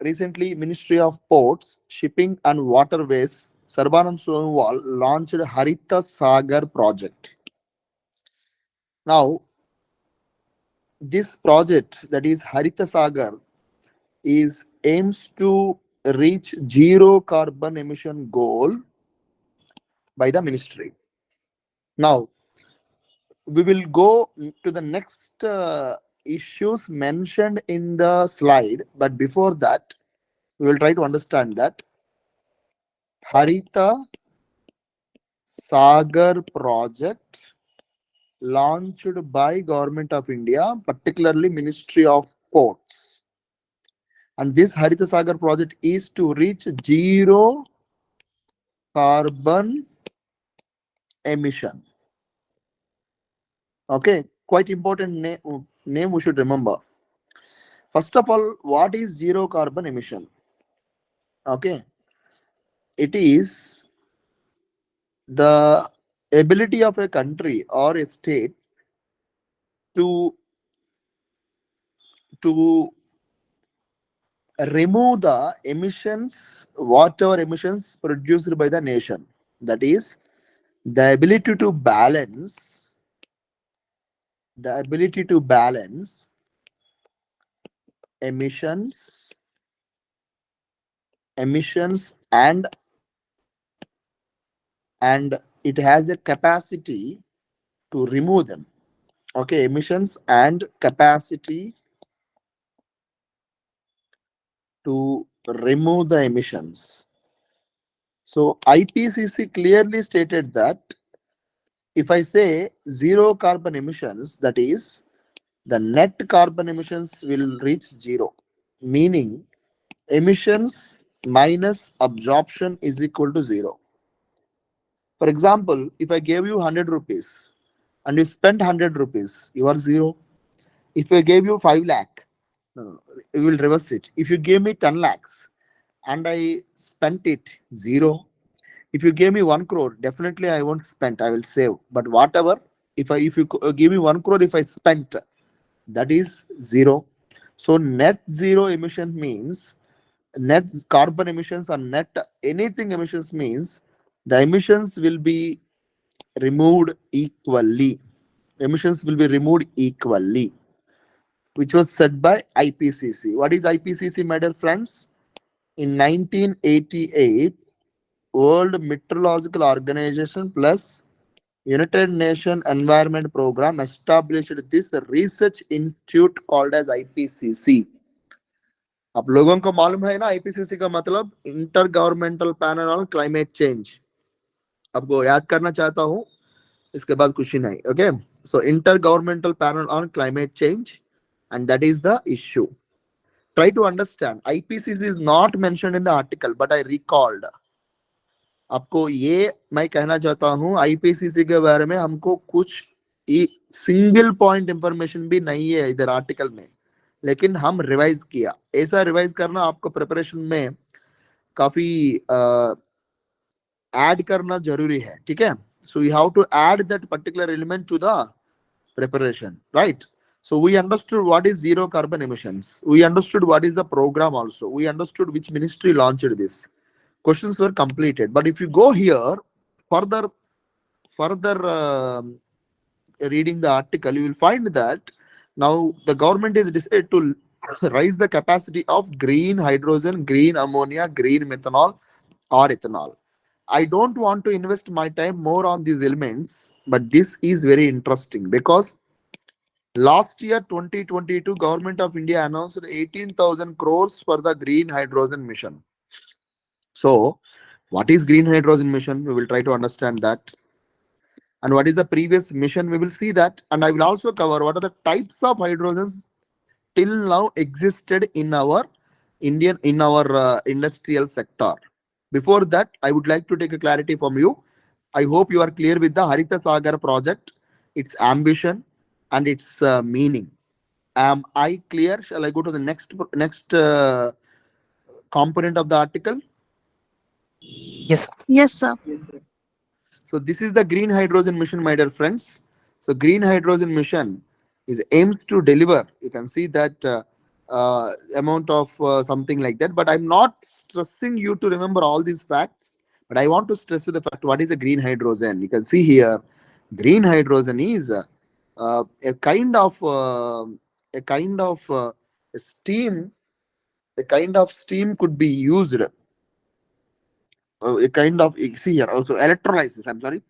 recently Ministry of Ports, Shipping and Waterways, Sarbanand Sonowal launched Harita Sagar project. Now, this project, that is Harita Sagar, is aims to reach zero carbon emission goal by the ministry. Now, we will go to the next issues mentioned in the slide, but before that, we will try to understand that Harita Sagar project launched by Government of India, particularly Ministry of Ports. And this Harita Sagar project is to reach zero carbon emission. Okay, quite important name we should remember. First of all, what is zero carbon emission? Okay, it is the ability of a country or a state to to remove the emissions, whatever emissions produced by the nation. That is the ability to balance, emissions, and it has the capacity to remove them. Okay, emissions and capacity to remove the emissions. So IPCC clearly stated that if I say zero carbon emissions, that is the net carbon emissions will reach zero, meaning emissions minus absorption is equal to zero. For example, if I gave you 100 rupees and you spent 100 rupees, you are zero. If I gave you 5 lakh, no, we will reverse it. If you gave me 10 lakhs and I spent it, zero. If you gave me 1 crore, definitely I won't spend, I will save. But whatever, if you give me 1 crore, if I spent, that is zero. So net zero emission means net carbon emissions or net anything emissions means the emissions will be removed equally. Emissions will be removed equally, which was said by IPCC. What is IPCC, my dear friends? In 1988, World Meteorological Organization plus United Nations Environment Program established this research institute called as IPCC. आप लोगों को मालूम है ना IPCC का मतलब inter governmental panel on climate change. आपको याद करना चाहता हूं, इसके बाद कुछ ही नहीं. Okay, so inter governmental panel on climate change, and that is the issue. Try to understand. IPCC is not mentioned in the article, but I recalled. आपको ये मैं कहना चाहता हूं, आईपीसीसी के बारे में हमको कुछ सिंगल पॉइंट इंफॉर्मेशन भी नहीं है इधर आर्टिकल में, लेकिन हम रिवाइज किया. ऐसा रिवाइज करना आपको प्रिपरेशन में काफी ऐड करना जरूरी है. ठीक है, so you have to add that particular element to the preparation, right? So we understood what is zero carbon emissions. We understood what is the program also. We understood which ministry launched this. Questions were completed. But if you go here, further reading the article, you will find that now the government is decided to raise the capacity of green hydrogen, green ammonia, green methanol or ethanol. I don't want to invest my time more on these elements, but this is very interesting because last year 2022 Government of India announced 18,000 crores for the green hydrogen mission. So what is green hydrogen mission? We will try to understand that. And what is the previous mission? We will see that. And I will also cover what are the types of hydrogens till now existed in our industrial sector. Before that, I would like to take a clarity from you. I hope you are clear with the Harita Sagar project, its ambition and its meaning. Am I clear? Shall I go to the next component of the article? Yes, sir. Yes, sir. So this is the green hydrogen mission, my dear friends. So green hydrogen mission is aims to deliver. You can see that amount of something like that. But I'm not stressing you to remember all these facts. But I want to stress you the fact what is a green hydrogen. You can see here, green hydrogen is a kind of steam. A kind of steam could be used. A kind of see here also electrolysis. I'm sorry,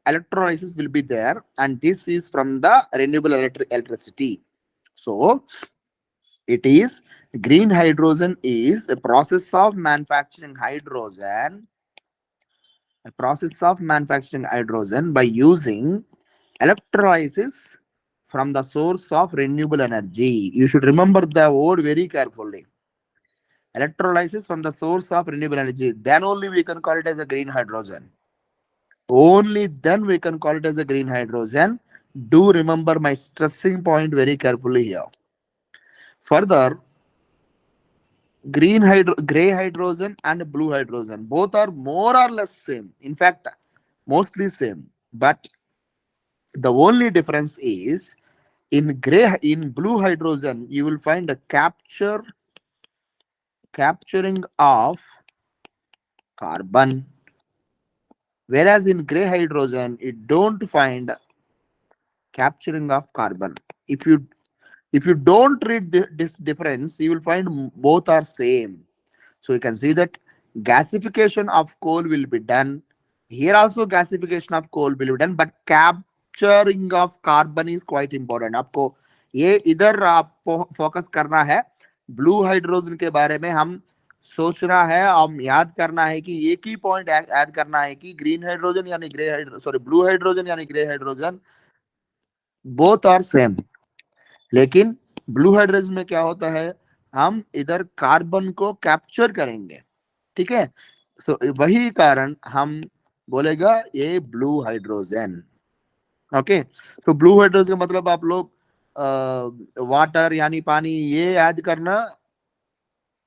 electrolysis will be there, and this is from the renewable electricity. So it is green hydrogen is a process of manufacturing hydrogen, by using electrolysis from the source of renewable energy. You should remember the word very carefully. Electrolysis from the source of renewable energy. Then only we can call it as a green hydrogen. Only then we can call it as a green hydrogen. Do remember my stressing point very carefully here. Further, gray hydrogen and blue hydrogen both are more or less same. In fact, mostly same. But the only difference is in blue hydrogen you will find a capturing of carbon, whereas in gray hydrogen it don't find capturing of carbon. If you don't read this difference, you will find both are same. So you can see that gasification of coal will be done. Here also gasification of coal will be done, but capturing of carbon is quite important. आपको ये इधर आपको focus करना है. Blue hydrogen के बारे में हम सोचना है, हम याद करना है कि एक ही पॉइंट ऐड करना है कि ग्रीन हाइड्रोजन यानी ब्लू हाइड्रोजन यानी grey hydrogen both are same. लेकिन ब्लू हाइड्रोजन में क्या होता है, हम इधर कार्बन को कैप्चर करेंगे. ठीक है. सो वही कारण हम बोलेगा ये ब्लू हाइड्रोजन. ओके. तो ब्लू हाइड्रोजन का मतलब आप लोग वाटर यानी पानी ये ऐड करना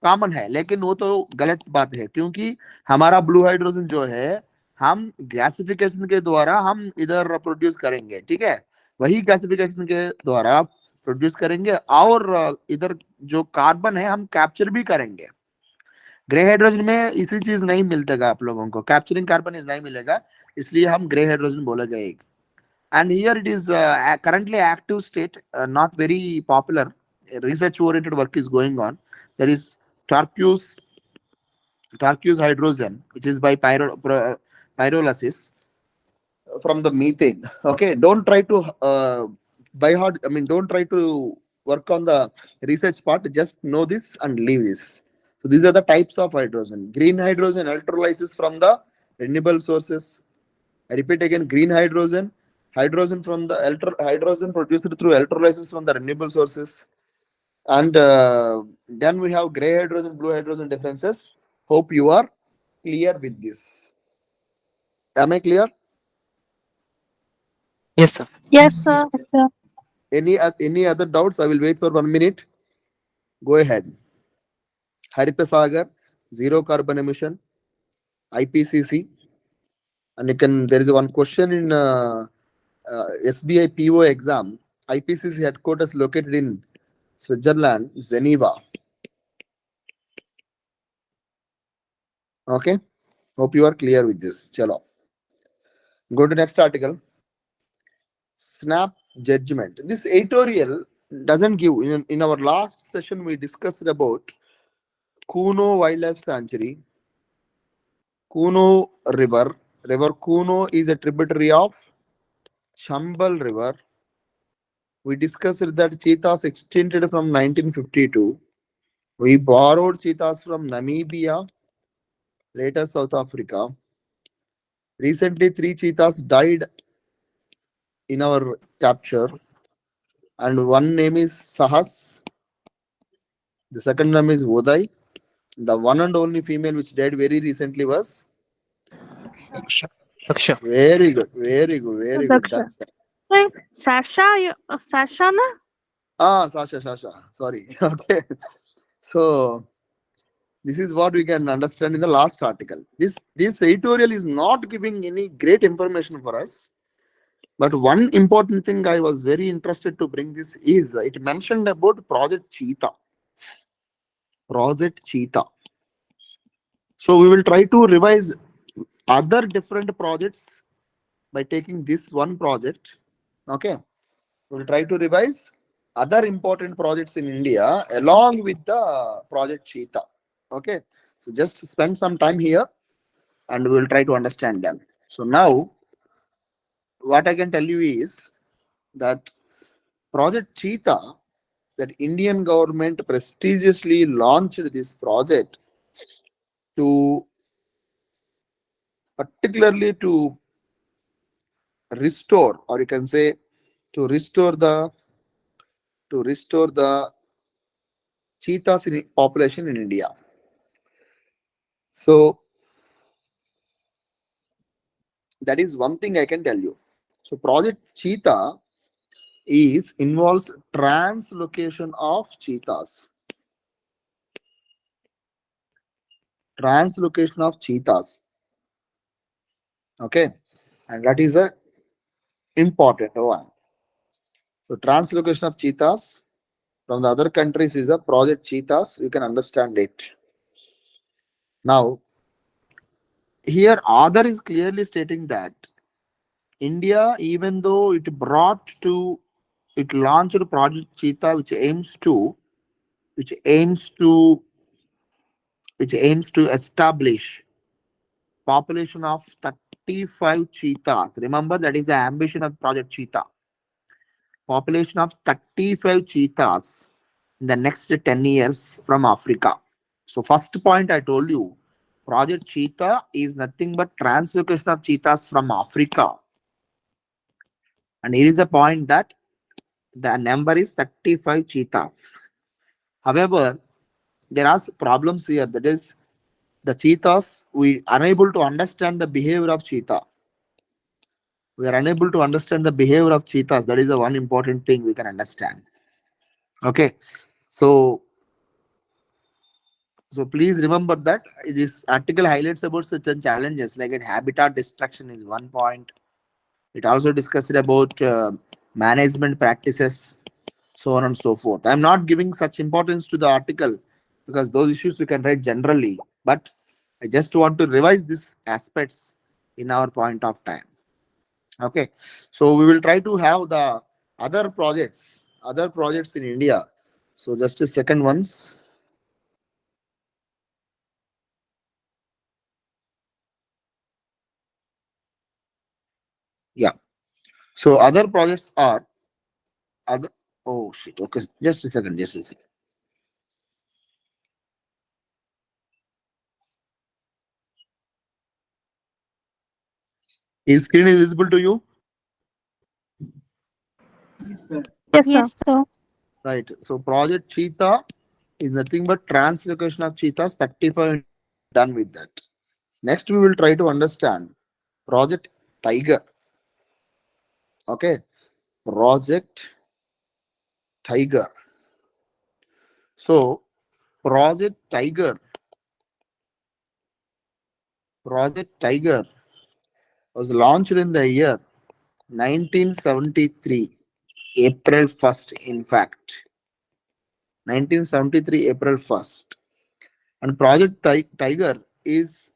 कॉमन है, लेकिन वो तो गलत बात है, क्योंकि हमारा ब्लू हाइड्रोजन जो है हम गैसिफिकेशन के द्वारा हम इधर प्रोड्यूस करेंगे. ठीक है. वही गैसिफिकेशन के द्वारा प्रोड्यूस करेंगे और इधर जो कार्बन है हम कैप्चर भी करेंगे. ग्रे हाइड्रोजन में इसी चीज नहीं मिलता आप लोगों को, कैप्चरिंग कार्बन इज नहीं मिलेगा, इसलिए हम ग्रे हाइड्रोजन बोलेगा एक. And here it is currently active state, not very popular. Research oriented work is going on. That is turquoise hydrogen, which is by pyrolysis from the methane. Okay, don't try to by heart. I mean, don't try to work on the research part. Just know this and leave this. So these are the types of hydrogen. Green hydrogen electrolysis from the renewable sources. I repeat again: green hydrogen, hydrogen from the hydrogen produced through electrolysis from the renewable sources. And then we have gray hydrogen, blue hydrogen differences. Hope you are clear with this. Am I clear? Yes, sir. Yes, sir. Any other doubts? I will wait for 1 minute. Go ahead. Harita Sagar, zero carbon emission, IPCC, and you can. There is one question in SBI PO exam. IPCC headquarters located in Switzerland, Geneva. Okay. Hope you are clear with this. Chalo. Go to next article. Snap judgment. This editorial doesn't give. In our last session, we discussed about Kuno Wildlife Sanctuary. Kuno River. River Kuno is a tributary of Chambal River. We discussed that cheetahs extincted from 1952. We borrowed cheetahs from Namibia, later South Africa. Recently, 3 cheetahs died in our capture, and one name is Sahas. The second name is Vodai. The one and only female which died very recently was Aksha. very good, very good, very good. Daksha. So, Sasha, Sasha, na? Sasha. Sorry. Okay. So this is what we can understand in the last article. This editorial is not giving any great information for us. But one important thing I was very interested to bring this is it mentioned about Project Cheetah. Project Cheetah. So we will try to revise other different projects by taking this one project. Okay. We'll try to revise other important projects in India along with the Project Cheetah. Okay. So just spend some time here and we'll try to understand them. So now what I can tell you is that Project Cheetah, that Indian government prestigiously launched this project to particularly to restore, or you can say to restore the cheetahs in population in India. So that is one thing I can tell you. So Project Cheetah involves translocation of cheetahs. Translocation of cheetahs. Okay. And that is a important one. So translocation of cheetahs from the other countries is a Project Cheetahs. You can understand it. Now, here Aadhar is clearly stating that India, even though it launched Project Cheetah, which aims to establish population of 35 cheetahs. Remember, that is the ambition of Project Cheetah. Population of 35 cheetahs in the next 10 years from Africa. So first point I told you, Project Cheetah is nothing but translocation of cheetahs from Africa. And here is a point that the number is 35 cheetah. However, there are problems here. That is, the cheetahs, we are unable to understand the behavior of cheetah. We are unable to understand the behavior of cheetahs. That is the one important thing we can understand. Okay. So please remember that this article highlights about certain challenges like habitat destruction is one point. It also discussed about management practices, so on and so forth. I'm not giving such importance to the article because those issues we can write generally, but I just want to revise these aspects in our point of time. Okay, so we will try to have the other projects in India. So just a second once. Yeah. So other projects are other. Oh shit. Okay, just a second. Just a second. Is screen is visible to you? Yes, sir. Yes, sir. Right. So Project Cheetah is nothing but translocation of cheetahs. 35 done with that. Next, we will try to understand Project Tiger. Okay. Project Tiger. So Project Tiger was launched in the year 1973, April 1st, in fact. 1973, April 1st. And Project Tiger is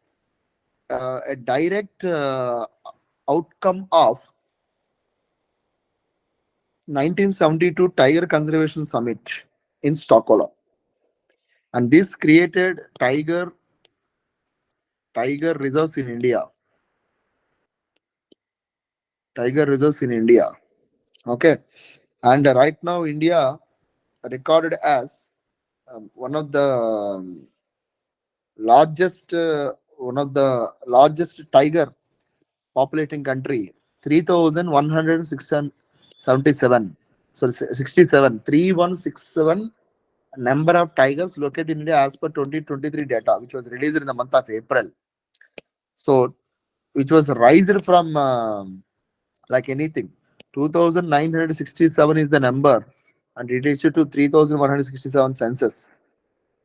a direct outcome of 1972 Tiger Conservation Summit in Stockholm. And this created tiger reserves in India. Tiger reserves in India. Okay. And right now India recorded as one of the largest tiger populating country, 3,177. So 67, 3167 number of tigers located in India as per 2023 data, which was released in the month of April. So, which was raised from like anything. 2,967 is the number, and it issued to 3,167 census.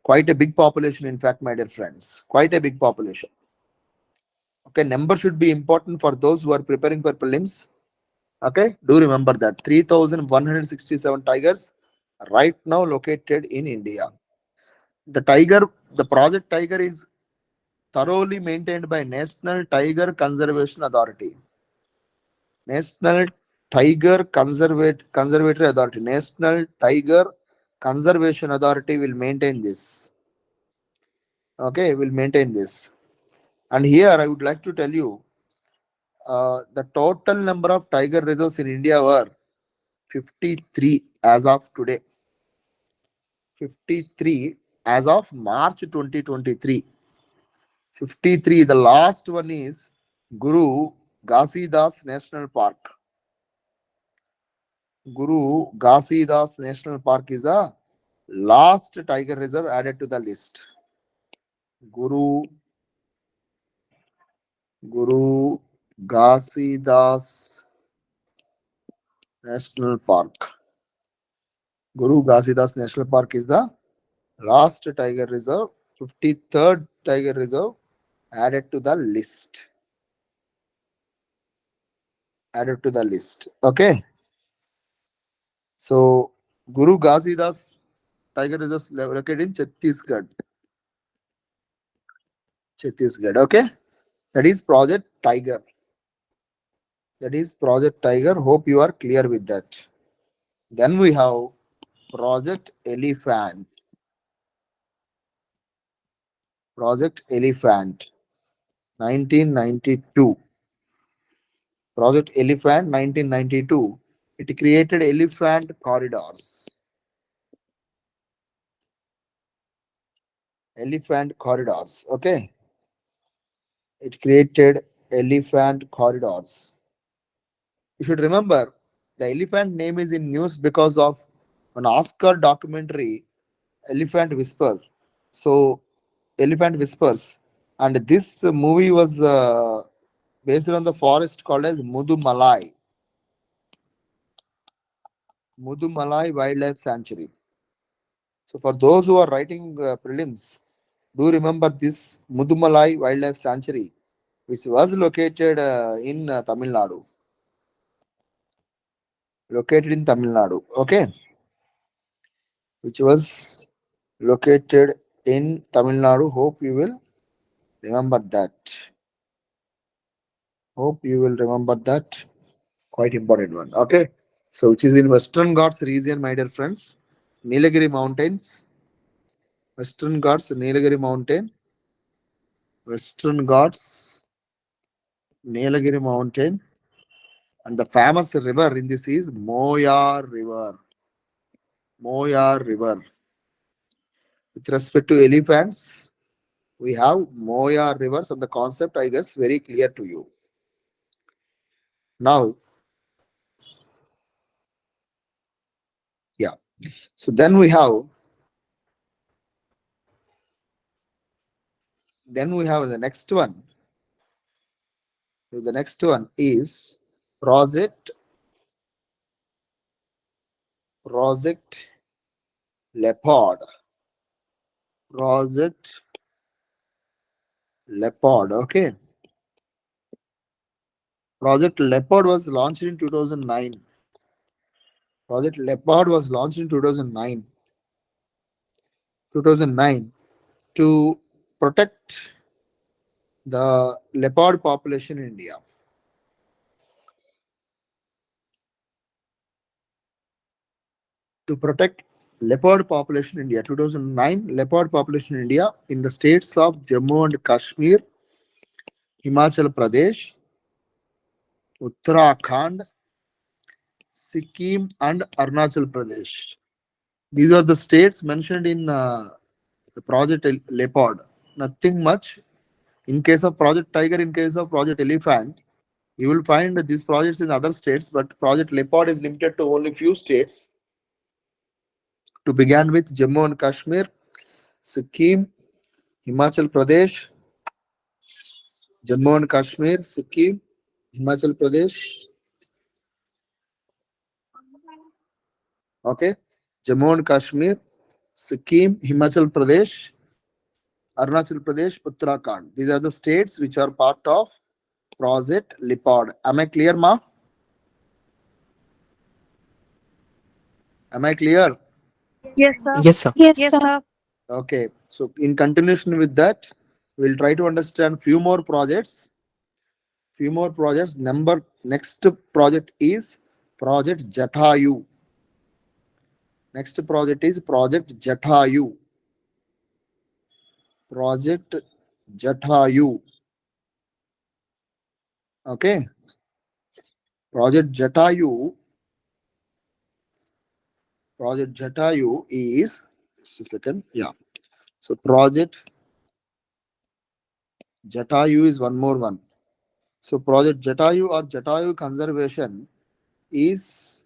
Quite a big population, in fact, my dear friends. Quite a big population. Okay, number should be important for those who are preparing for prelims. Okay, do remember that 3,167 tigers right now located in India. The project tiger is thoroughly maintained by National Tiger Conservation Authority. National Tiger Conservatory Authority. National Tiger Conservation Authority will maintain this. Okay, will maintain this. And here I would like to tell you the total number of tiger reserves in India were 53 as of today. 53 as of March 2023. 53. The last one is Guru Ghasidas National Park. Guru Ghasidas National Park is the last tiger reserve added to the list. Guru Ghasidas National Park. Guru Ghasidas National Park is the last tiger reserve, 53rd tiger reserve added to the list. Added to the list. Okay. So Guru Ghasidas Tiger Reserve is located in Chhattisgarh. Chhattisgarh. Okay. That is Project Tiger. That is Project Tiger. Hope you are clear with that. Then we have Project Elephant. Project Elephant 1992. Project Elephant 1992. It created elephant corridors. Elephant corridors. Okay. It created elephant corridors. You should remember the elephant name is in news because of an Oscar documentary, Elephant Whisper. So, Elephant Whispers. And this movie was based on the forest called as Mudumalai. Mudumalai Wildlife Sanctuary. So, for those who are writing prelims, do remember this Mudumalai Wildlife Sanctuary, which was located in Tamil Nadu. Located in Tamil Nadu. Okay. Which was located in Tamil Nadu. Hope you will remember that. Hope you will remember that. Quite important one. Okay. So, which is in Western Ghats region, my dear friends. Nilagiri Mountains. Western Ghats, Nilagiri Mountain. Western Ghats, Nilagiri Mountain. And the famous river in this is Moyar River. Moyar River. With respect to elephants, we have Moyar rivers, and the concept, I guess, very clear to you. Now, yeah. So then we have the next one. So the next one is Project Leopard. Project Leopard. Okay. Project Leopard was launched in 2009. Project Leopard was launched in 2009. 2009 to protect the leopard population in India. To protect leopard population in India. 2009 leopard population in India in the states of Jammu and Kashmir, Himachal Pradesh, Uttarakhand, Sikkim, and Arunachal Pradesh. These are the states mentioned in the Project Leopard. Nothing much. In case of Project Tiger, in case of Project Elephant, you will find these projects in other states, but Project Leopard is limited to only few states. To begin with, Jammu and Kashmir, Sikkim, Himachal Pradesh, Jammu and Kashmir, Sikkim, Himachal Pradesh. Okay, Jammu and Kashmir, Sikkim, Himachal Pradesh, Arunachal Pradesh, Uttarakhand. These are the states which are part of Project Leopard. Am I clear, ma? Am I clear? Yes, sir. Yes, sir. Yes, Yes, sir. sir. Okay, so in continuation with that, we'll try to understand few more projects. Next project is Project Jatayu. Next project is Project Jatayu. Project Jatayu. Okay. Project Jatayu. Project Jatayu is just a second. Yeah. So Project Jatayu is one more one. So Project Jatayu or Jatayu conservation is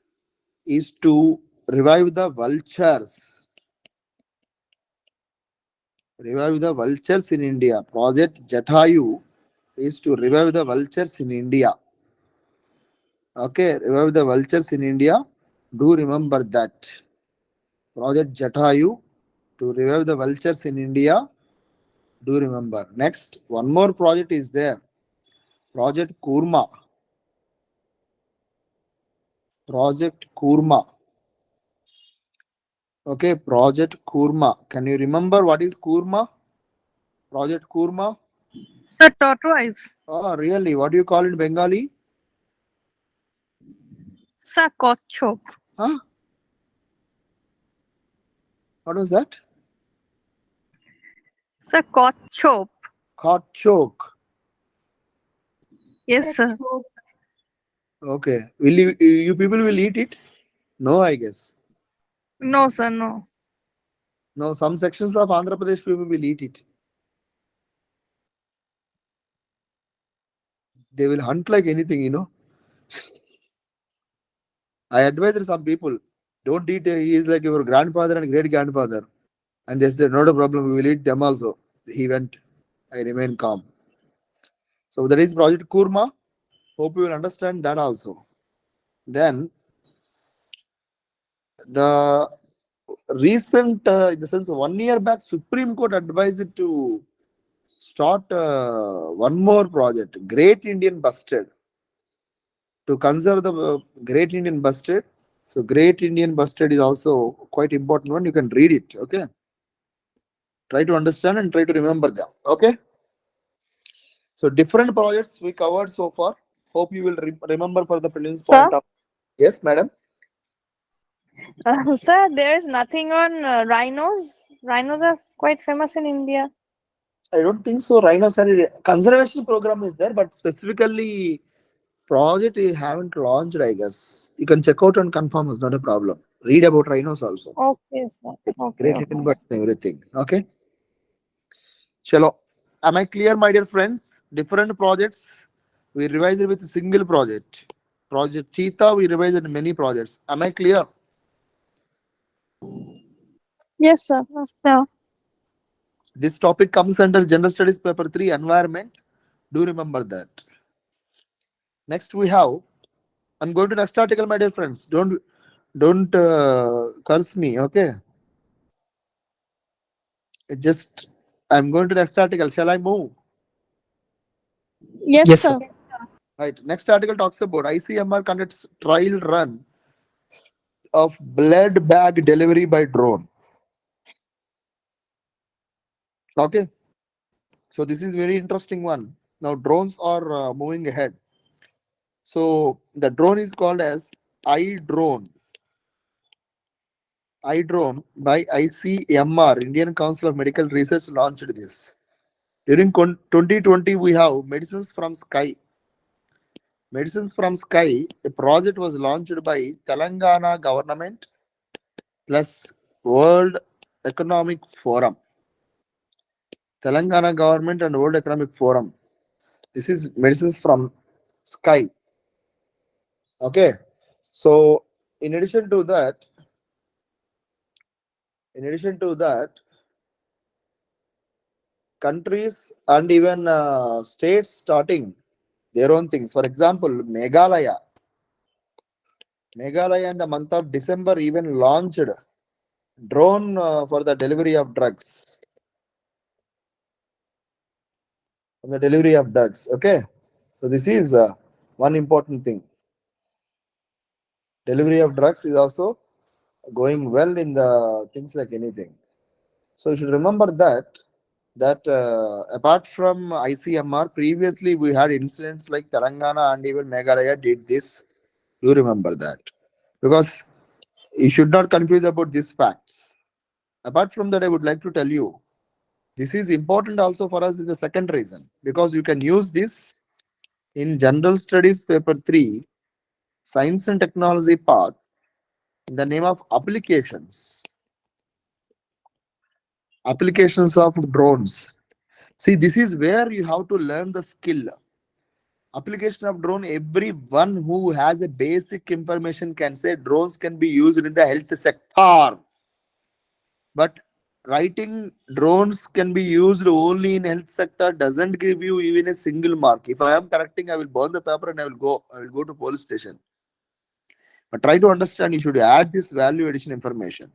to revive the vultures. Revive the vultures in India. Project Jatayu is to revive the vultures in India. Okay, revive the vultures in India. Do remember that. Project Jatayu to revive the vultures in India. Do remember. Next, one more project is there. Project Kurma. Project Kurma. Okay, Project Kurma. Can you remember what is Kurma? Project Kurma? Sir, tortoise. Oh, really? What do you call it in Bengali? Sir, kochop. Huh? What was that? Sir, kochop. Kotchok. Yes, sir. Okay. Will you people will eat it? No, I guess. No, sir, no. No, some sections of Andhra Pradesh people will eat it. They will hunt like anything. I advise some people, don't eat. He is like your grandfather and great grandfather. And they said, not a problem, we will eat them also. He went. I remain calm. So that is Project Kurma. Hope you will understand that also. Then the recent, in the sense, 1 year back, Supreme Court advised to start one more project, Great Indian Bustard, to conserve the Great Indian Bustard. So Great Indian Bustard is also quite important one. You can read it. Okay. Try to understand and try to remember them. Okay. So different projects we covered so far. Hope you will remember for the prelims Sir? point of. Yes, madam. Sir, there is nothing on rhinos. Rhinos are quite famous in India. I don't think so. Rhinoceros conservation program is there, but specifically project you haven't launched, I guess. You can check out and confirm. It's not a problem. Read about rhinos also. Okay, sir. Okay, Great okay. Indian birds and everything. Okay. Chalo. Am I clear, my dear friends? Different projects. We revised with a single project. Project Cheetah, we revised in many projects. Am I clear? Yes, sir. So, This topic comes under General Studies Paper 3, Environment. Do remember that. Next we have, I'm going to next article, my dear friends. Don't curse me, okay? Just, I'm going to next article. Shall I move? Yes, yes, sir. sir. Right. Next article talks about ICMR conducts trial run of blood bag delivery by drone. Okay. So this is very interesting one. Now drones are moving ahead. So the drone is called as iDrone. iDrone by ICMR, Indian Council of Medical Research, launched this. During 2020, we have Medicines from Sky. Medicines from Sky, a project was launched by Telangana government plus World Economic Forum. Telangana government and World Economic Forum. This is Medicines from Sky. Okay. So in addition to that, countries and even states starting their own things. For example, Meghalaya in the month of December even launched drone for the delivery of drugs. Okay. So this is one important thing. Delivery of drugs is also going well in the things like anything. So you should remember that apart from ICMR, previously we had incidents like Telangana and even Meghalaya did this. Do remember that, because you should not confuse about these facts. Apart from that, I would like to tell you this is important also for us in the second reason, because you can use this in General Studies paper 3, Science and Technology part, in the name of applications. Applications of drones. See, this is where you have to learn the skill. Application of drone, everyone who has a basic information can say drones can be used in the health sector. But writing drones can be used only in health sector doesn't give you even a single mark. If I am correcting, I will burn the paper and I will go to police station. But try to understand, you should add this value addition information.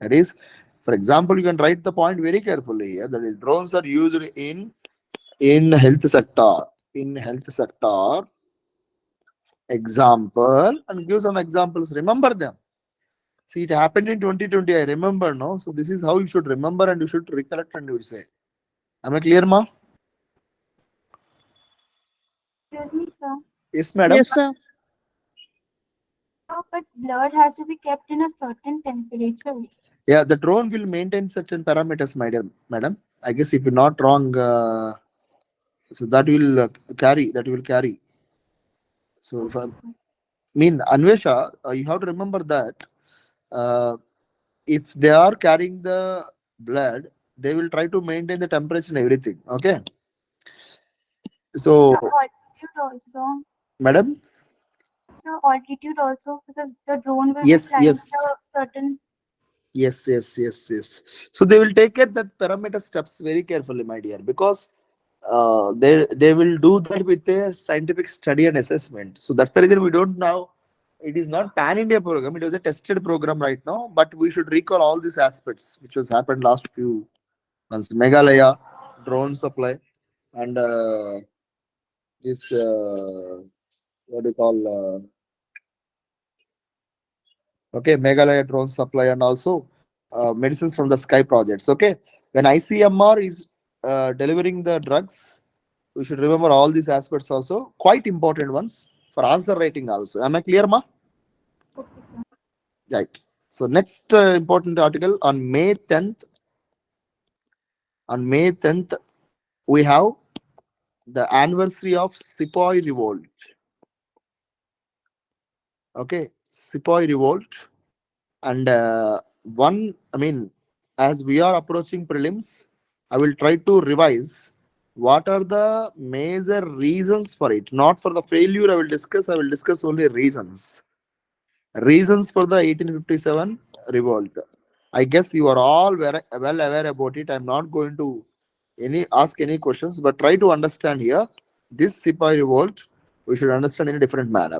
That is, for example, you can write the point very carefully here. That is, drones are used in health sector. In health sector, example, and give some examples. Remember them. See, it happened in 2020. I remember, no? So this is how you should remember and you should recollect and you will say. Am I clear, ma? Excuse me, sir. Yes, madam. Yes, sir. No, but blood has to be kept in a certain temperature. Yeah, the drone will maintain certain parameters, my dear madam. I guess if you're not wrong, so that will carry. That will carry. So if I mean Anvesha, you have to remember that uh, if they are carrying the blood, they will try to maintain the temperature and everything. Okay. So, The altitude also. madam, So altitude also, because the drone will be yes, flying yes, at a certain. yes. So they will take it that parameter steps very carefully, my dear, because they will do that with a scientific study and assessment. So that's the reason we don't now. It is not pan India program. It was a tested program right now, but we should recall all these aspects which was happened last few months. Meghalaya, drone supply, and this what do you call? Okay, Meghalaya drone supply and also medicines from the sky projects. Okay, when ICMR is delivering the drugs, we should remember all these aspects also, quite important ones for answer writing also. Am I clear, ma? Okay, sir. Right. So next important article on May 10th. On May 10th, we have the anniversary of Sepoy Revolt. Okay, Sepoy Revolt. And as we are approaching prelims, I will try to revise what are the major reasons for it. Not for the failure I will discuss only reasons. Reasons for the 1857 revolt. I guess you are all well aware about it. I'm not going to ask any questions, but try to understand here. This Sipai revolt, we should understand in a different manner.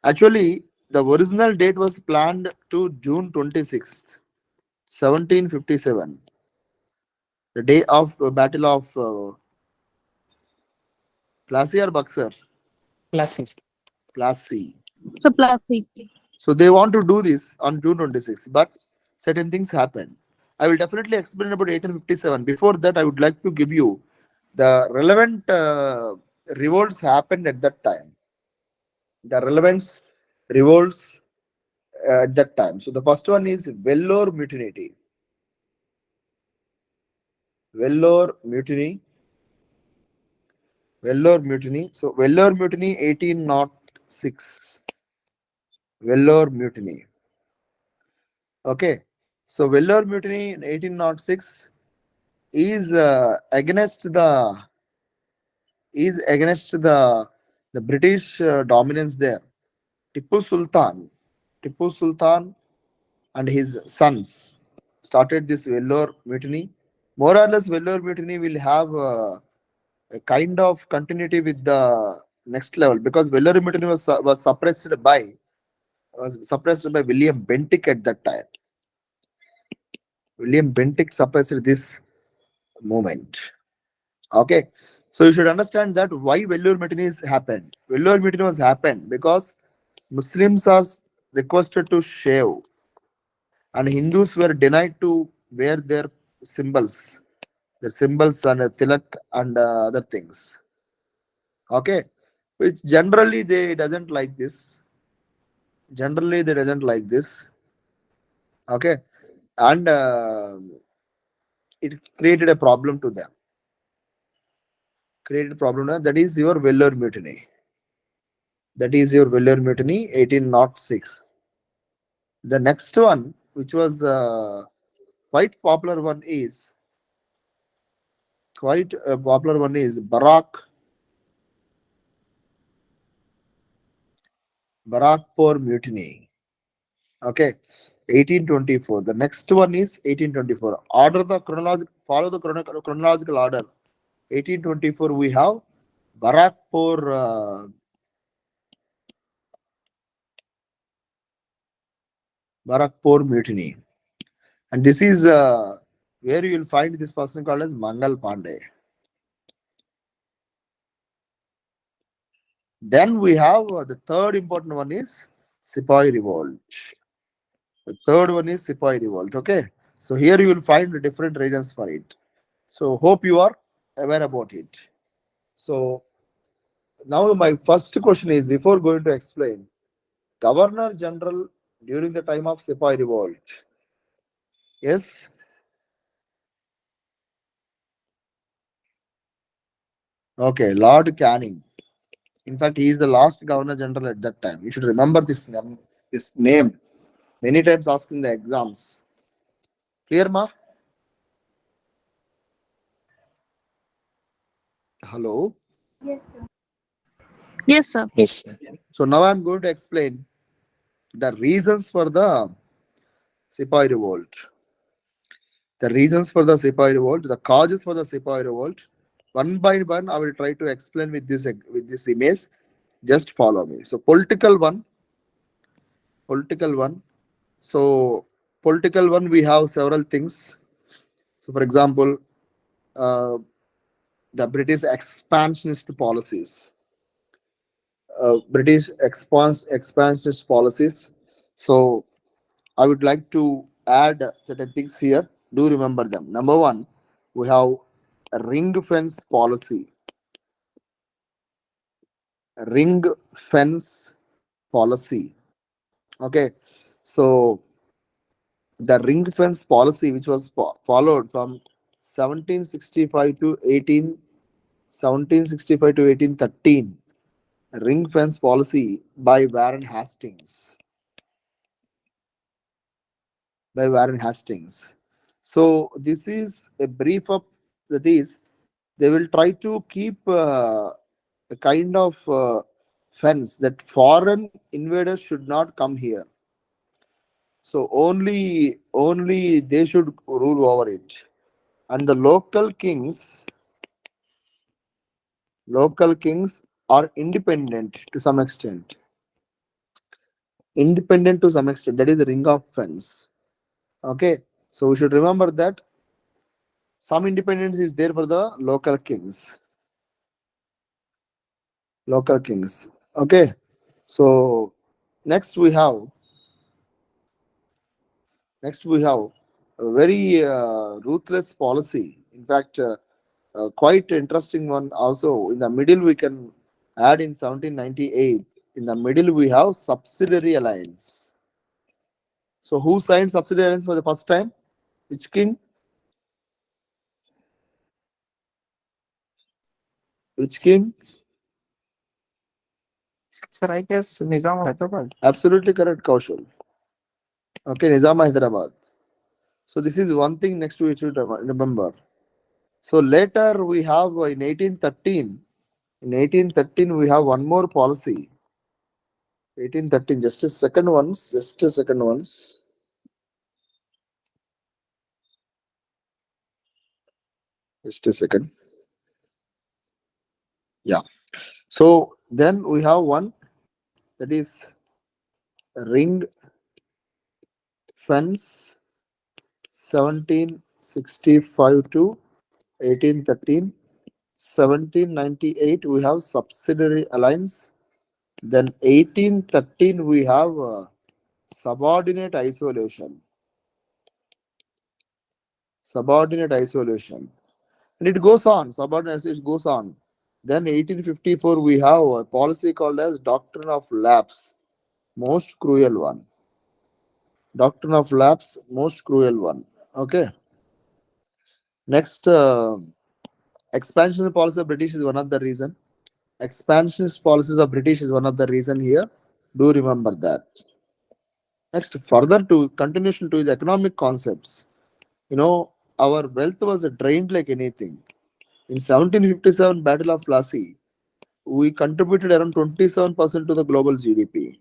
Actually, the original date was planned to June 26th, 1757, the day of Battle of Plassey or Buxar? Classes. Plassey. So Plasi. So they want to do this on June 26th, but certain things happen. I will definitely explain about 1857. Before that, I would like to give you the relevant revolts happened at that time. The relevant revolts at that time. So the first one is Vellore Mutiny. Vellore Mutiny. Vellore Mutiny. So Vellore Mutiny 1806. Vellore Mutiny. Okay. So Vellore Mutiny in 1806 is against the British dominance there. Tipu Sultan and his sons started this Vellore Mutiny. More or less, Vellore Mutiny will have a kind of continuity with the next level, because Vellore Mutiny was suppressed by William Bentinck at that time. William Bentinck suppressed this movement. Okay, so you should understand that why Vellore Mutiny happened. Vellore Mutiny was happened because Muslims are requested to shave, and Hindus were denied to wear their symbols and tilak and other things. Okay, which generally they doesn't like this. Generally they doesn't like this. Okay, and it created a problem to them. Created problem that is your Vellore mutiny. That is your Vellore mutiny, 1806. The next one, which was quite popular one, is Barakpur mutiny. Okay, 1824. The next one is 1824. Follow the chronological order. 1824 we have Barakpur mutiny, and this is where you will find this person called as Mangal Pandey. Then we have the third important one is Sepoy Revolt. The third one is Sepoy Revolt. Okay, so here you will find different reasons for it. So hope you are aware about it. So now my first question is, before going to explain, Governor General during the time of Sepoy Revolt. Yes. Okay, Lord Canning. In fact, he is the last Governor General at that time. You should remember this name. Many times asked in the exams. Clear, ma? Hello. Yes, sir. Yes, sir. Yes, sir. So now I'm going to explain the reasons for the Sepoy Revolt. The reasons for the Sepoy Revolt, the causes for the Sepoy Revolt. One by one, I will try to explain with this image. Just follow me. So political one. So political one, we have several things. So for example, uh, the British expansionist policies. Expansionist policies. So I would like to add certain things here. Do remember them. Number one, we have a ring fence policy. Ring fence policy. Okay, so the ring fence policy, which was followed from 1765 to 1813, ring fence policy by Warren Hastings. So this is a brief of this. They will try to keep a kind of fence that foreign invaders should not come here. So only they should rule over it, and the local kings are independent to some extent. That is the ring of fence. Okay, so we should remember that some independence is there for the local kings. Okay, so next we have a very ruthless policy. In fact, quite interesting one also. In the middle, we can add in 1798. In the middle, we have subsidiary alliance. So who signed subsidiary alliance for the first time? Which king? Which king? Sir, I guess Nizam of Hyderabad. Absolutely correct, Kaushal. Okay, Nizam Hyderabad. So this is one thing next to which you remember. So later we have in 1813. In 1813 we have one more policy. 1813. Just a second once. Just a second. Yeah. So then we have one, that is ring fence 1765 to 1813. 1798 we have subsidiary alliance. Then 1813 we have subordinate isolation. subordinate isolation. And it goes on, subordinate isolation goes on. Then 1854, we have a policy called as doctrine of lapse, most cruel one. Doctrine of lapse, most cruel one. Okay. Next, expansionist policy of British is one of the reason. Expansionist policies of British is one of the reason here. Do remember that. Next, further to continuation to the economic concepts. Our wealth was drained like anything. In 1757 Battle of Plassey, we contributed around 27% to the global GDP.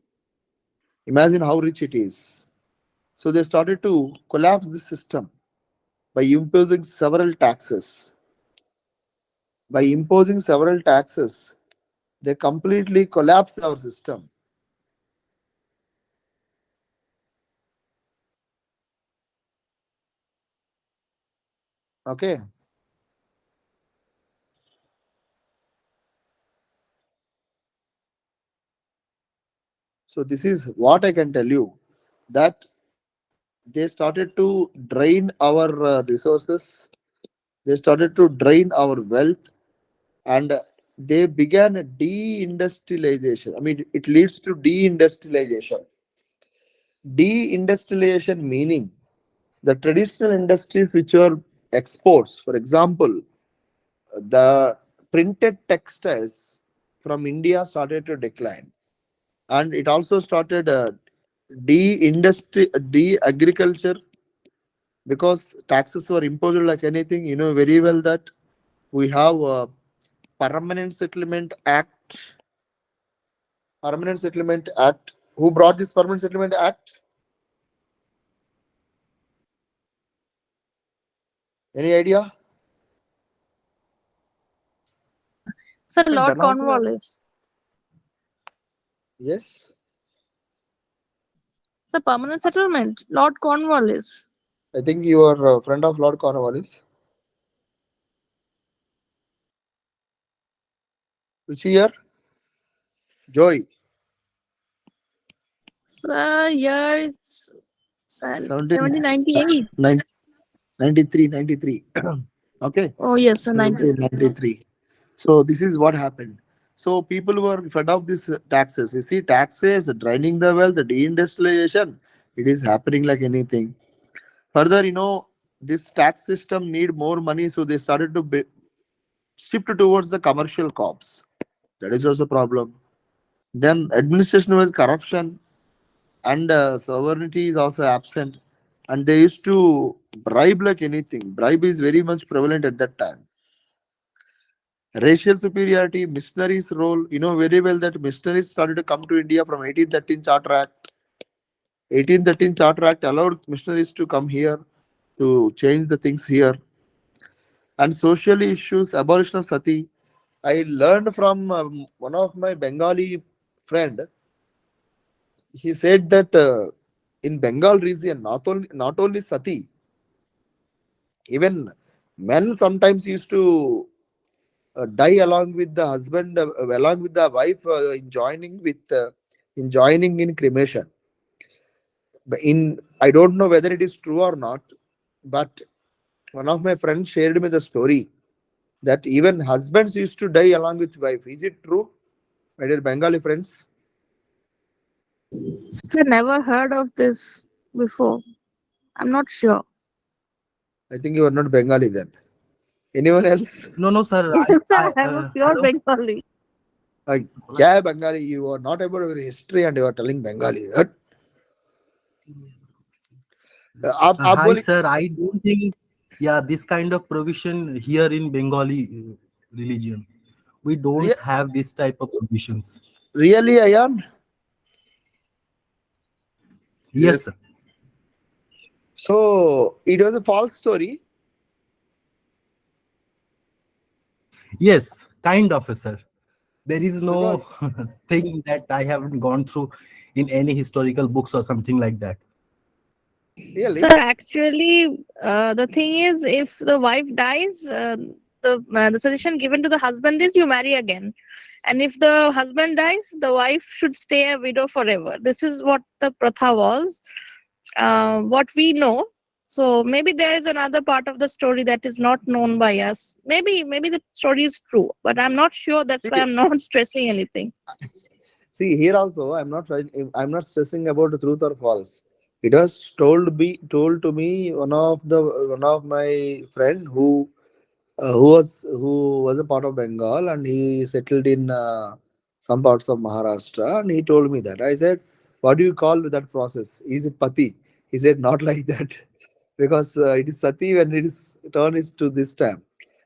Imagine how rich it is. So they started to collapse the system by imposing several taxes. By imposing several taxes, they completely collapsed our system. Okay. So this is what I can tell you, that they started to drain our resources. They started to drain our wealth, and they began a deindustrialization. I mean, it leads to deindustrialization. Deindustrialization meaning the traditional industries which were exports, for example, the printed textiles from India started to decline, and it also started de-agriculture, because taxes were imposed like anything. You know very well that we have a permanent settlement act. Permanent settlement act. Who brought this permanent settlement act? Any idea? So And Lord announcing a- Cornwallis. Yes. It's a permanent settlement. Lord Cornwallis. I think you are a friend of Lord Cornwallis. Which year? Joy. So year it's 17, 1798. 93. Okay. Oh yes, sir, 1993. So this is what happened. So people were fed up these taxes. You see, taxes, draining the wealth, the deindustrialization, it is happening like anything. Further, this tax system need more money, so they started to shift towards the commercial cops. That is also a problem. Then administration was corruption, and sovereignty is also absent. And they used to bribe like anything. Bribe is very much prevalent at that time. Racial superiority, missionaries' role. You know very well that missionaries started to come to India from 1813 Charter Act. 1813 Charter Act allowed missionaries to come here to change the things here. And social issues, abolition of sati. I learned from one of my Bengali friend. He said that in Bengal region, not only sati, even men sometimes used to die along with the husband, along with the wife, in joining in cremation. But I don't know whether it is true or not, but one of my friends shared me the story that even husbands used to die along with wife. Is it true, my dear Bengali friends? I never heard of this before. I'm not sure. I think you are not Bengali then. Anyone else? No, no, sir. Yes, sir, I'm a pure Hello. Bengali. Yeah, Bengali, you are not about your history and you are telling Bengali. आप Hi, बोलिए. sir. I don't think, yeah, this kind of provision here in Bengali religion. We don't have this type of provisions. Really, Ayan? Yes, sir. So it was a false story. Yes, kind of, sir. There is no Because thing that I haven't gone through in any historical books or something like that. really, So actually, the thing is, if the wife dies, the suggestion given to the husband is you marry again, and if the husband dies, the wife should stay a widow forever. This is what the pratha was. What we know. So maybe there is another part of the story that is not known by us. Maybe the story is true, but I'm not sure. That's why I'm not stressing anything. See, here also, I'm not stressing about the truth or false. It was told to me one of my friend who was a part of Bengal, and he settled in some parts of Maharashtra, and he told me that. I said, "What do you call that process? Is it pati?" He said, "Not like that, because it is sati when it is turn is to this time."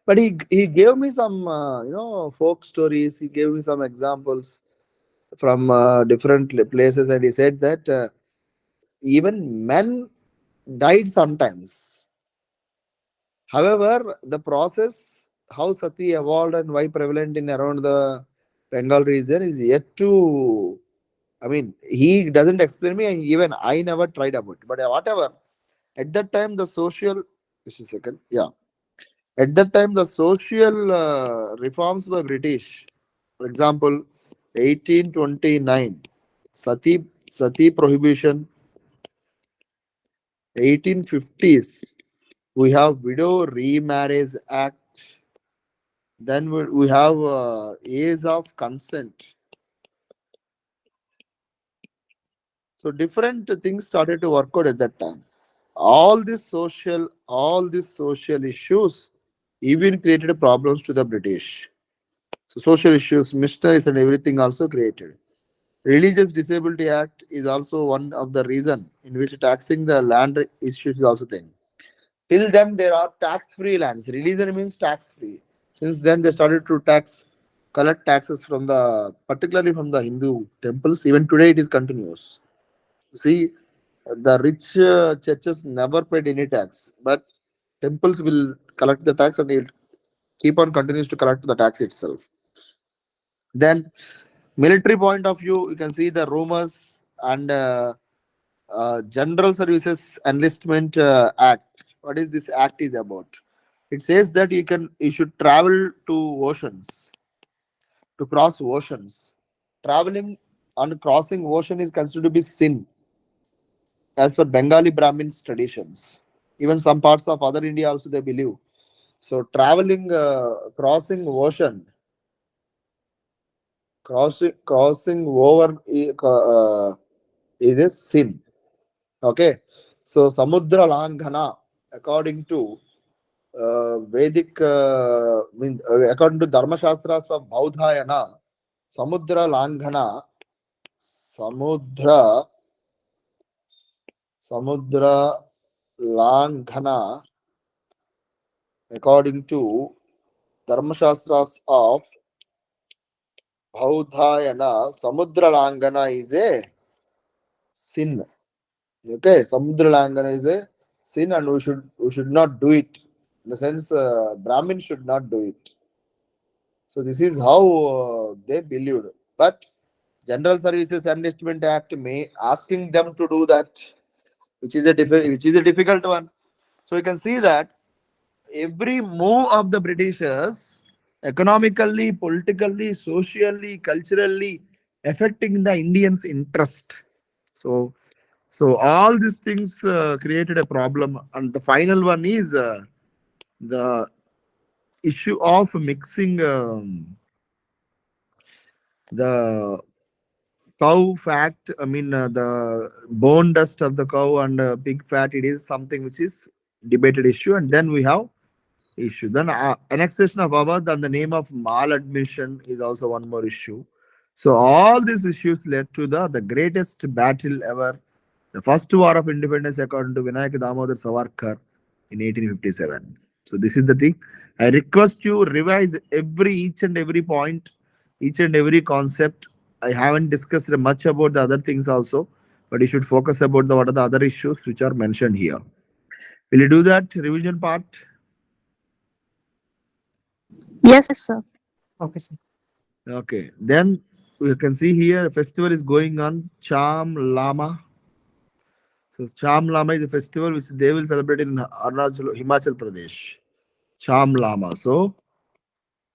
But he gave me some folk stories. He gave me some examples from different places, and he said that even men died sometimes. However, the process, how sati evolved and why prevalent in around the Bengal region is yet to, I mean, he doesn't explain me, and even I never tried about it. But whatever, at that time, the social, just a second, yeah. At that time, the social reforms were British. For example, 1829, sati prohibition. 1850s, we have Widow Remarriage Act. Then we have age of consent. So different things started to work out at that time. All these social issues even created problems to the British. So social issues, missionaries and everything also created. Religious Disability Act is also one of the reason in which taxing the land issues is also thing. Till then, there are tax-free lands. Religion means tax-free. Since then, they started to collect taxes from particularly from the Hindu temples. Even today, it is continuous. See, the rich churches never paid any tax, but temples will collect the tax, and it keep on continues to collect the tax itself. Then, military point of view, you can see the rumors and General Services Enlistment Act. What is this act is about? It says that you should travel to oceans, to cross oceans. Traveling and crossing ocean is considered to be sin as per Bengali Brahmins traditions. Even some parts of other India also they believe. So traveling, crossing over is a sin. Okay. So Samudra Langhana, according to Vedic, according to Dharma Shastras of Baudhayana, Samudra Langhana, Samudra Langhana, according to Dharma Shastras of Baudhayana, Samudra Langhana is a sin. Okay, Samudra Langana is a sin, and we should not do it. In the sense, Brahmin should not do it. So this is how they believed. But General Services Enlistment Act may asking them to do that, which is a difficult one. So you can see that every move of the Britishers, economically, politically, socially, culturally, affecting the Indians' interest. So all these things created a problem, and the final one is the issue of mixing the cow fat. I mean, the bone dust of the cow and pig fat. It is something which is debated issue, and then we have issue. Then annexation of Awadh and the name of maladmission is also one more issue. So all these issues led to the greatest battle ever, the first war of independence according to Vinayak Damodar Savarkar in 1857. So this is the thing. I request you revise each and every point, each and every concept. I haven't discussed much about the other things also, but you should focus about what are the other issues which are mentioned here. Will you do that revision part? Yes, sir. Okay, sir. Okay. Then you can see here a festival is going on, Cham Lama. So Cham Lama is a festival which they will celebrate in Himachal Pradesh. Cham Lama. So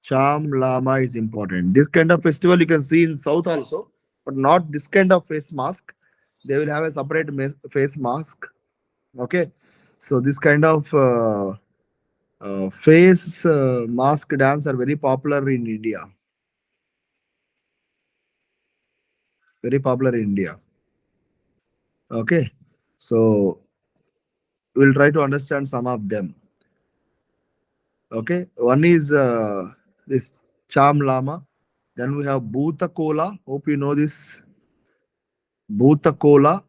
Cham Lama is important. This kind of festival you can see in South also, but not this kind of face mask. They will have a separate face mask. Okay. So this kind of face mask dance are very popular in India. Very popular in India. Okay. So we'll try to understand some of them. Okay. One is this Charm Lama. Then we have Bhuta Kola. Hope you know this. Bhuta Kola.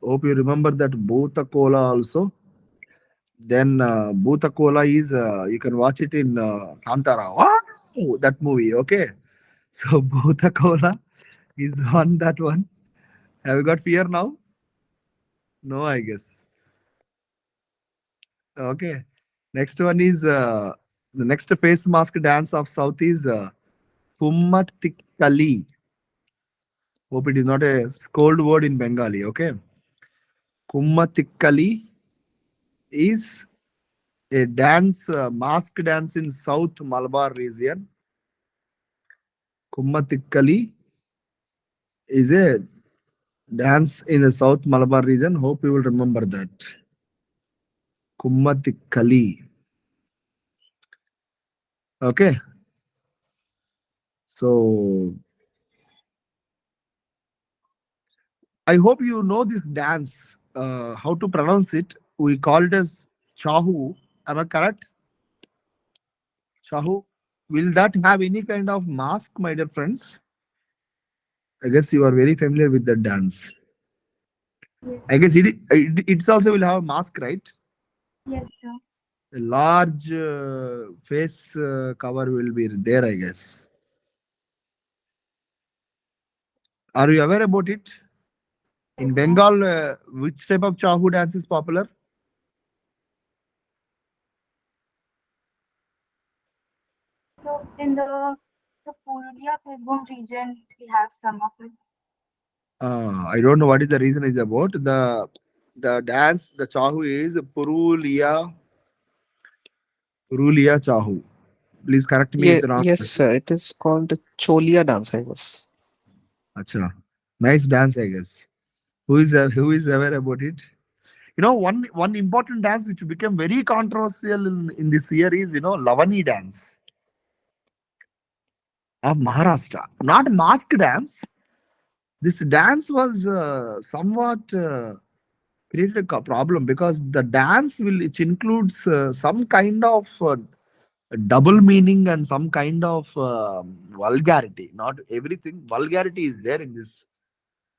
Hope you remember that Bhuta Kola also. Then Bhuta Kola is you can watch it in Kantara. Wow, that movie. Okay. So Bhuta Kola is one that one. Have you got fear now? No, I guess. Okay. Next one is the next face mask dance of South is Kummatikali. Hope it is not a scold word in Bengali. Okay. Kummatikali is a dance, mask dance in South Malabar region. Kummatikali is a dance in the South Malabar region. Hope you will remember that. Kummatikali. Okay. So I hope you know this dance. How to pronounce it? We call it as Chahu. Am I correct? Chahu. Will that have any kind of mask, my dear friends? I guess you are very familiar with the dance. Yes. I guess it's also will have a mask, right? Yes, sir. A large face cover will be there, I guess. Are you aware about it? In Yes, sir. Bengal, which type of Chahu dance is popular? So in the Purulia Birbhum region, we have some of it. I don't know what is the reason is about. The dance, the Chahu is Purulia Chahu. Please correct me if Yeah, the wrong. yes, sir. It is called Cholia dance, I guess. Acha. Nice dance, I guess. Who is aware about it? You know, one important dance which became very controversial in this year is Lavani dance of Maharashtra. Not mask dance. This dance was somewhat created a problem because the dance which includes some kind of double meaning and some kind of vulgarity. Not everything vulgarity is there in this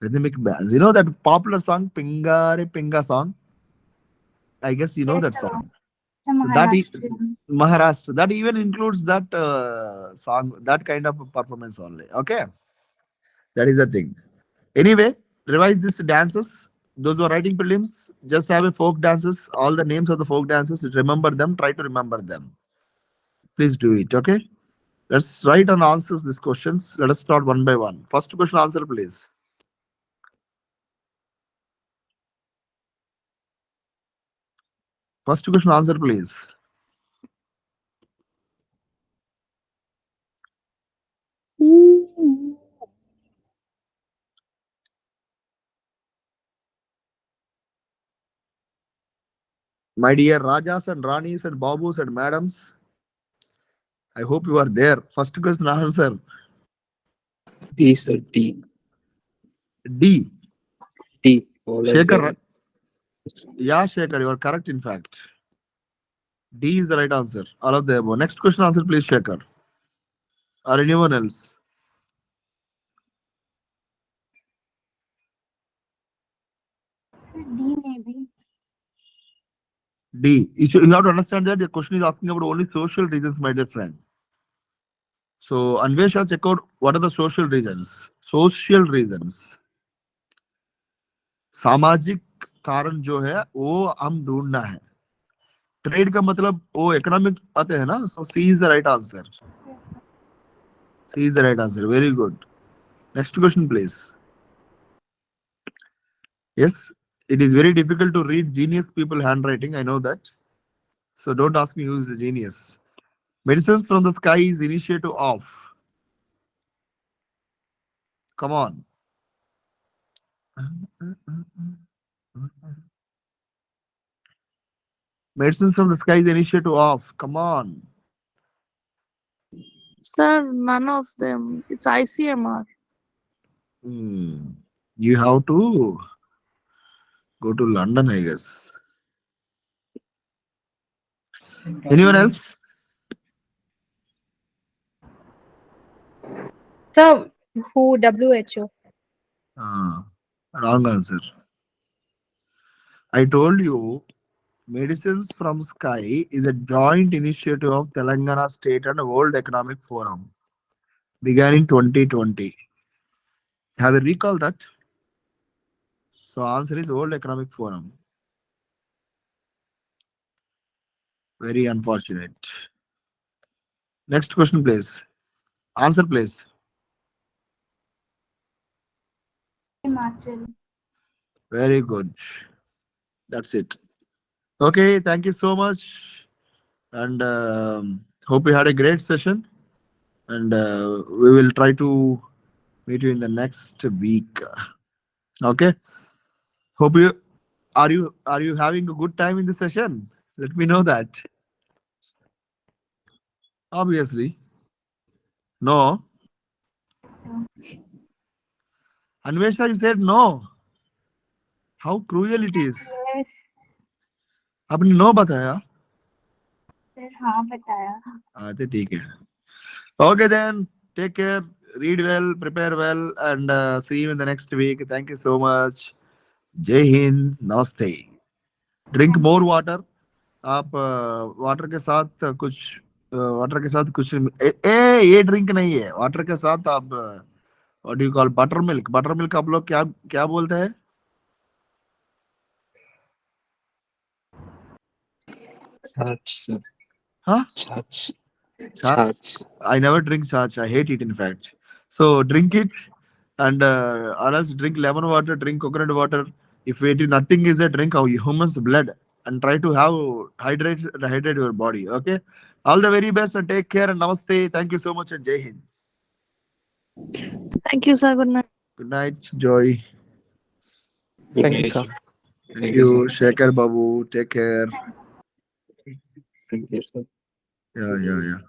rhythmic dance. You know that popular song Pingare Pinga song. I guess you know Yes, that sir. song. It's a So that Maharashtrian. Maharashtra that even includes that song, that kind of performance only. Okay, that is the thing. Anyway, revise these dances. Those who are writing prelims, just have a folk dances. All the names of the folk dances. Remember them. Try to remember them. Please do it. Okay. Let's write and answer these questions. Let us start one by one. First question answer, please. First question answer, please. My dear Rajas and Ranis and Babus and Madams, I hope you are there. First question answer. D, sir. D. D. D. All are Shekhar. there. Yeah, Shekhar, you are correct in fact. D is the right answer. All of the above. Next question answer, please, Shekhar. Or anyone else. So D maybe. D. You have to understand that the question is asking about only social reasons, my dear friend. So, Anvesha, check out what are the social reasons. Social reasons. सामाजिक कारण जो है वो हम ढूंढना है. Trade का मतलब वो इकोनॉमिक आते हैं ना. So C is the right answer. Yes, sir. C is the right answer. Very good. Next question, please. Yes, it is very difficult to read genius people handwriting. I know that. So don't ask me who is the genius. Medicines from the sky is initiative of. Come on. Medicines from the Sky is initiative of. Come on. Sir, none of them. It's ICMR. Hmm. You have to go to London, I guess. Anyone else? So, who? WHO. Wrong answer. I told you Medicines from Sky is a joint initiative of Telangana State and World Economic Forum. Began in 2020. Have you recall that? So answer is World Economic Forum. Very unfortunate. Next question, please. Answer, please. Himachal. Very good. That's it. Okay, thank you so much. And hope you had a great session. And we will try to meet you in the next week. Okay. Hope you are you having a good time in the session? Let me know that. Obviously. No. Anvesha, you said no. How cruel it is. Yes, आपने no बताया. sir. हाँ बताया. तो ठीक है. Okay then. Take care. Read well, prepare well, and see you in the next week. Thank you so much. Jai Hind. Namaste. Drink more water. आप water के साथ कुछ ये ड्रिंक नहीं है. वाटर के साथ आप what do you call butter milk. Butter milk आप लोग क्या क्या बोलते हैं? Chach, sir. हाँ, Chach. छाछ. Chach. I never drink chach. I hate it, in fact. So drink it, and or else drink lemon water, drink coconut water. If it is nothing is a drink of human's blood, and try to have hydrate your body. Okay. All the very best and take care and namaste. Thank you so much and Jai Hind. Thank you, sir. Good night. Good night, Joy. Good Thank you, night, sir. sir. Thank you, Shekhar Babu. Take care. Thank you, sir. Yeah.